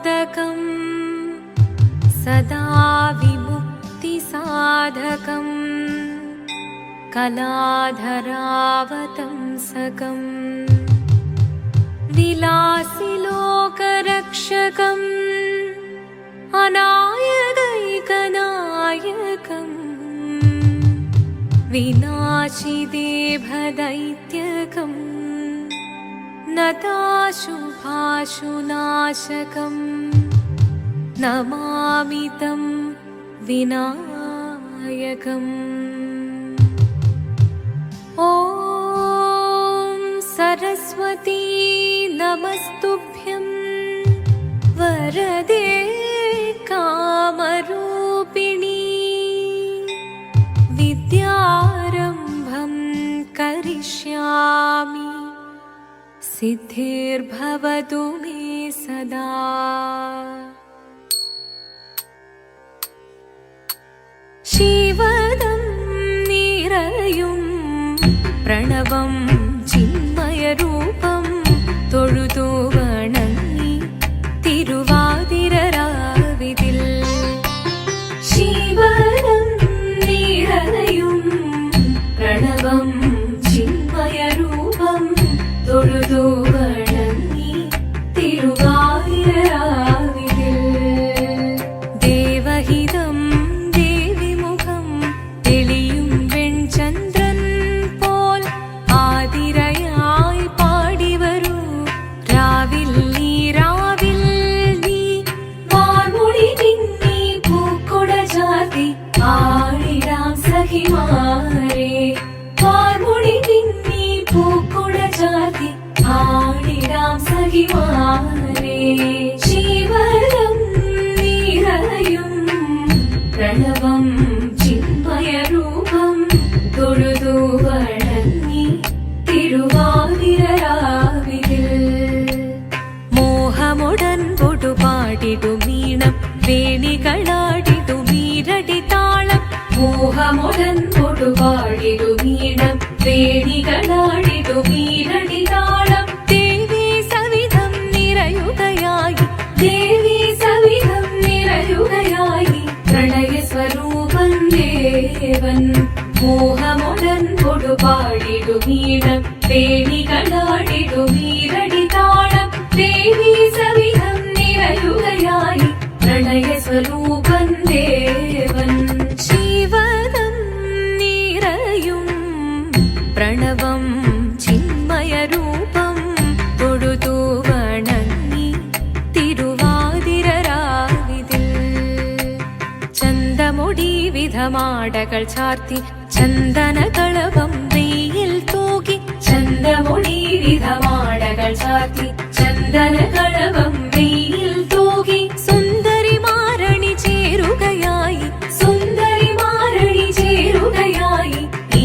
मोदकम् सदा विमुक्तिसाधकम् कलाधरावतंसकम् विलासिलोकरक्षकम् अनायकैकनायकम् विनाशिदेभदैत्यकम् नताशुभाशुनाशकम् नमामि तं विनायकम्। ॐ सरस्वती नमस्तुभ्यं वरदे कामरूपिणी विद्यारम्भं करिष्यामि सिद्धिर्भवतु मे सदा। शिवदं निरयुं प्रणवं चिन्मयरूपं തൊഴുതു വണങ്ങി തിരുവാതിരരാവിതിൽ ശിവദം നിറയും പ്രണവം ചിന്മയരൂപം തൊഴുതു വണങ്ങി തിരുവാതിരരാവിതിൽ ദേവഹിതം ദേവിമുഖം തെളിയും വെൺചന്ദ്രൻ പോൽ ആതിരയായി പാടിവരൂ രാവിൽ നീ വാർമുടി പിന്നി പൂക്കൊട ചാർത്തി ആടിടാം സഖിമാരെ വാർമുടി പിന്നി പൂക്കൊട ചാർത്തി ആടിടാം സഖിമാരെ ശിവദം നിറയും പ്രണവം ചിന്മയരൂപം തൊഴുതു വണങ്ങി തിരുവാതിരരാവിതിൽ മോഹമുടൻ പൊടുപാടിടുമീണം വേണികളാടിടുമീരടി താളം മോഹമുടൻ പൊടുപാടിടുമീണം വേണികളാടിടുമീരടി താളം ദേവി സവിധം നിറയുകയായി ദേവി സവിധം നിറയുകയായി പ്രണയസ്വരൂപൻ ദേവൻ മോഹമുടൻ കൊടുപാടിടുമീണം വേണികളാടിടുമീരടി താളം ദേവി സവിധം നിറയുകയായി പ്രണയസ്വരൂപൻ ദേവൻ ശിവദം നിറയും പ്രണവം ചിന്മയരൂപം തൊഴുതു വണങ്ങി തിരുവാതിരരാവിതിൽ ചന്തമുടി വിധമാടകൾ ചാർത്തി ചന്ദനകളവം വെയിൽ തൂകി ചന്തമുടി വിധമാടകൾ ചാർത്തി ചന്ദനകളവം വെയിൽ തൂകി സുന്ദരിമാരണി ചേരുകയായി സുന്ദരിമാരണി ചേരുകയായി ഈ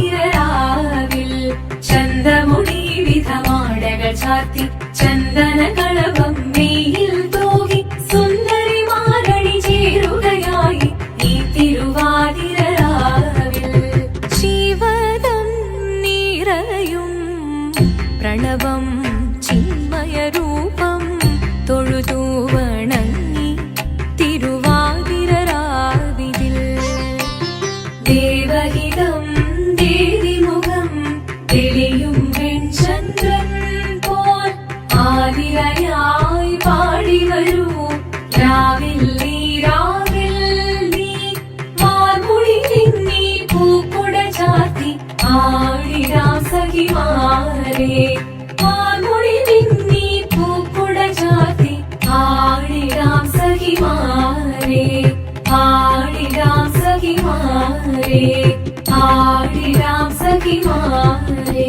തിരുവാതിരരാവിൽ ചന്തമുടി വിധമാടകൾ ചാർത്തി ചന്ദനകളവം വെയിൽ തൂകി സുന്ദരിമാരണി ചേരുകയായി ഈ തിരുവാതിരരാവിൽ ശിവദം നിറയും പ്രണവം ചിന്മയരൂപം തൊഴുതു വണങ്ങി തിരുവാതിരരാവിതിൽ ദേവഹിതം ദേവിമുഖം തെളിയും വെൺചന്ദ്രൻ പോൽ ആതിരയായി പാടിവരൂ രാവിൽ നീ വാർമുടി പിന്നി പൂക്കൊട ചാർത്തി ആടിടാം സഖിമാരെ വാർമുടി പിന്നി പൂക്കൊട ചാർത്തി ആടിടാം സഖിമാരെ ആടിടാം സഖിമാരെ ആടിടാം സഖിമാരെ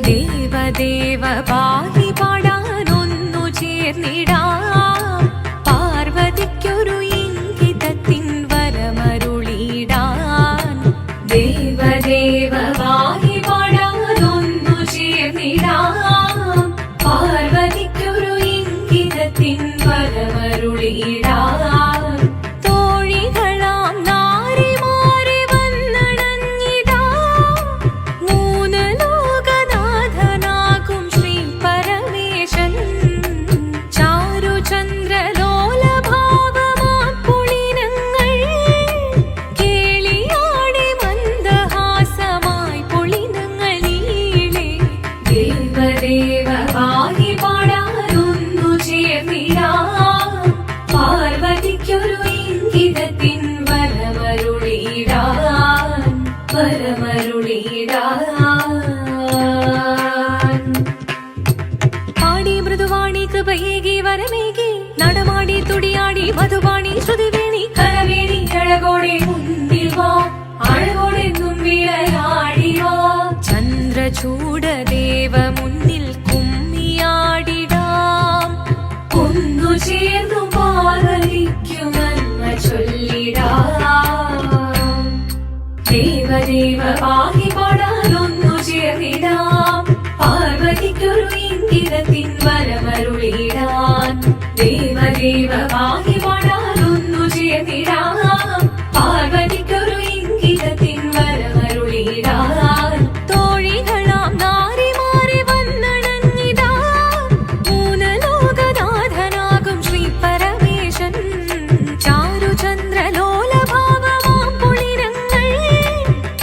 ദേവദേവ പാഹി പാടാനൊന്നു ചേർന്നിടാം പാർവതിക്കൊരു ഇംഗിതത്തിൻ വരമരുളിടാൻ ദേവദേവ പാഹി പാടാനൊന്നു ചേർന്നിടാം പാർവതിക്കൊരു ഇംഗിതത്തിൻ വരമരുളിടാൻ തോഴികളാം നാരിമാരെ വന്നണഞ്ഞിടാം മൂന്ന് ലോകനാഥനാകും ശ്രീ ചന്ദ്രചൂഡദേവ മുന്നിൽ കുമ്മിയാടിടാം. ഒന്നു ചേർന്നു പാർവതിക്കു നന്മ ചൊല്ലിടാം. ദേവദേവ പാഹി പാടാനൊന്നു ചേർന്നിടാം. പാർവതിക്കൊരു ഇംഗിതത്തിൻ വരമരുളിടാൻ. ദേവദേവ പാഹി പാടാനൊന്നു ചേർന്നിടാം. പാർവതിക്കൊരു ഇംഗിതത്തിൻ വരമരുളിടാൻ. തോഴികളാം നാരിമാരെ വന്നണഞ്ഞിതാ. മൂലലോകനാഥനാകും ശ്രീ പരമേശൻ. ചാരുചന്ദ്രലോലഭാവമാം പുളിരങ്ങൾ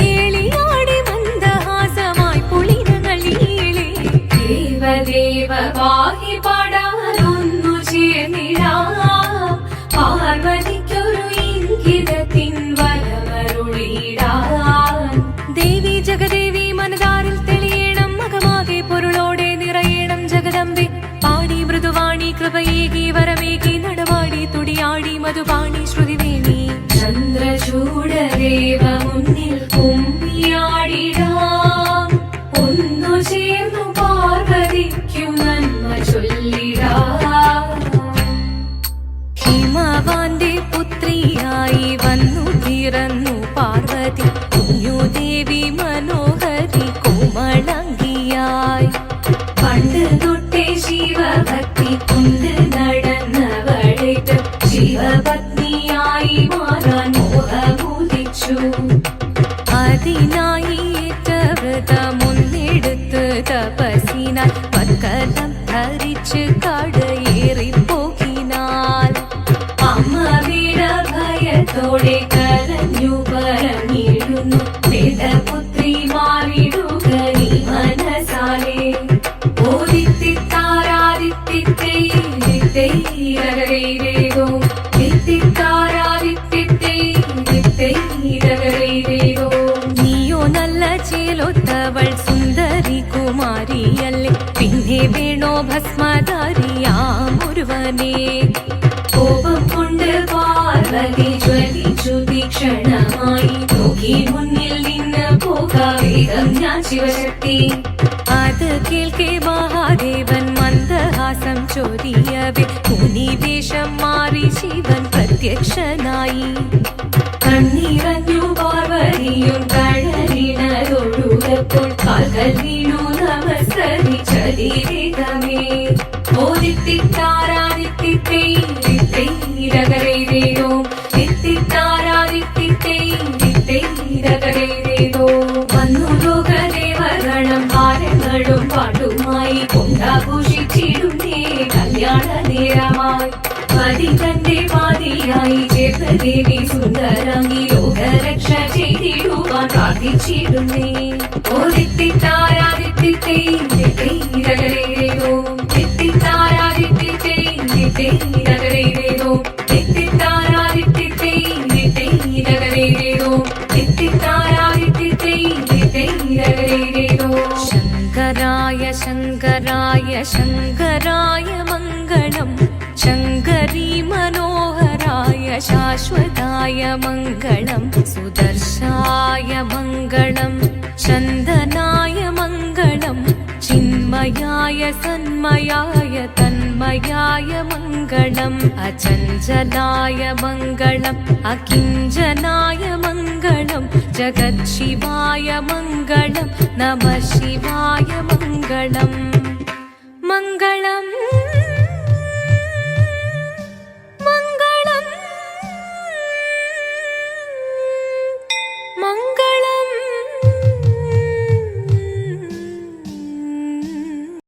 കേളിയാടി മന്ദഹാസമായി പുളിരങ്ങൾ ഈളെ. ദേവദേവ പാഹി പാടാനൊന്നു ചേർന്നിടാം. പാർവതിക്കൊരു ഇംഗിതത്തിൻ വരമരുളിടാൻ. ദേവി ജഗദേവി മനതാരിൽ തെളിയണം. മകമാകെ പൊരുളോടെ നിറയണം ജഗദംബെ. പാടി മൃദുവാണി കൃപയേകി വരമേകി നടവാടി തുടിയാടി മധുപാണി ശ്രുതിവേണി. ചന്ദ്രചൂഡദേവ മുന്നിൽ കുമ്മിയാടിടാം. ഒന്നു ചേർന്നു പാർവതിക്കു നന്മ ചൊല്ലിടാം. ഹിമവാന്റെ പുത്രിയായി വന്നു പിറന്നു പാർവതി. കുഞ്ഞുദേവി മനോഹരി കോമളങ്കിയായി. പണ്ട് തൊട്ടേ ശിവഭക്തി കൊണ്ട് നടന്നവളേറ്റ് ശിവപത്നിയായി മാറാൻ മോഹമുദിച്ചു. അതിനായി ഏറ്റ വ്രതമൊന്നെടുത്ത് തപസ്സിനാൽ പക്കലം ധരിച്ച് കടയേറിപ്പോകിനാൽ. അമ്മ വീട ഭയത്തോടെ കരഞ്ഞു പറഞ്ഞിടുന്നു. വേദപുത്രി മാറിടുക നീ മനസാലെ. ഓദിത്തിത്താരാദിത്തിത്തൈരകരൈരേതോ. തിത്തിത്താരാദിത്തിത്തൈരകരൈരേതോ. നീയോ നല്ല ചേലൊത്തവൾ സുന്ദരി കുമാരിയല്ലേ. പിന്നെ വേണോ ഭസ്മധാരിയാമൊരുവനെ. കോപം കൊണ്ട് പാർവതി ജ്വലിച്ചു തീക്ഷണമായി. നോക്കി മുന്നിൽ നിന്ന് പോകാവേഗം ഞാൻ ശിവശക്തി. അത് കേൾക്കെ മഹാദേവൻ മന്ദഹാസം ചൊരിയവേ മുനിവേഷം മാറി ശിവൻ പ്രത്യക്ഷനായി. കണ്ണിറഞ്ഞു പാർവതിയും കഴലിനതൊഴുകപ്പോൾ കാൽകൾ വീണു നമസ്കരിച്ചതിരേതമേ. ഓദിത്തിത്താരാദിത്തിത്തൈരകരൈരേതോ. തിത്തിത്താരാദിത്തിത്തൈരകരൈരേതോ. വന്നു ലോകദേവഗണം ഹാരങ്ങളും പാട്ടുമായി കൊണ്ടാഘോഷിച്ചിടുന്നേ കല്യാണ നേരമായി. പതി തന്റെ പാതിയായി ചേർത്ത ദേവി സുന്ദരാംഗി ലോകരക്ഷ ചെയ്തിടുവാൻ പ്രാർത്ഥിച്ചിടുന്നേ. ഓദിത്തിത്താരാദിത്തിത്തൈരകരൈരേതോ. തിത്തിത്താരാദിത്തിത്തൈരകരൈരേതോ. തിത്തിത്താരാദിത്തിത്തൈരകരൈരേതോ. തിത്തിത്താരാദിത്തിത്തൈരകരൈരേതോ. ശങ്കരായ ശങ്കരായ ശങ്കരായ മംഗളം. ശങ്കരീ മനോഹരായ ശാശ്വതായ മംഗളം. സുദർശായ മംഗളം. ചന്ദനായ മംഗളം. ചിന്മയായ സന്മയായ തന്മയായ മംഗളം. അചഞ്ചലായ മംഗളം. അകിഞ്ചനായ മംഗളം. ജഗത് ശിവായ മംഗളം. നമഃ ശിവായ മംഗളം.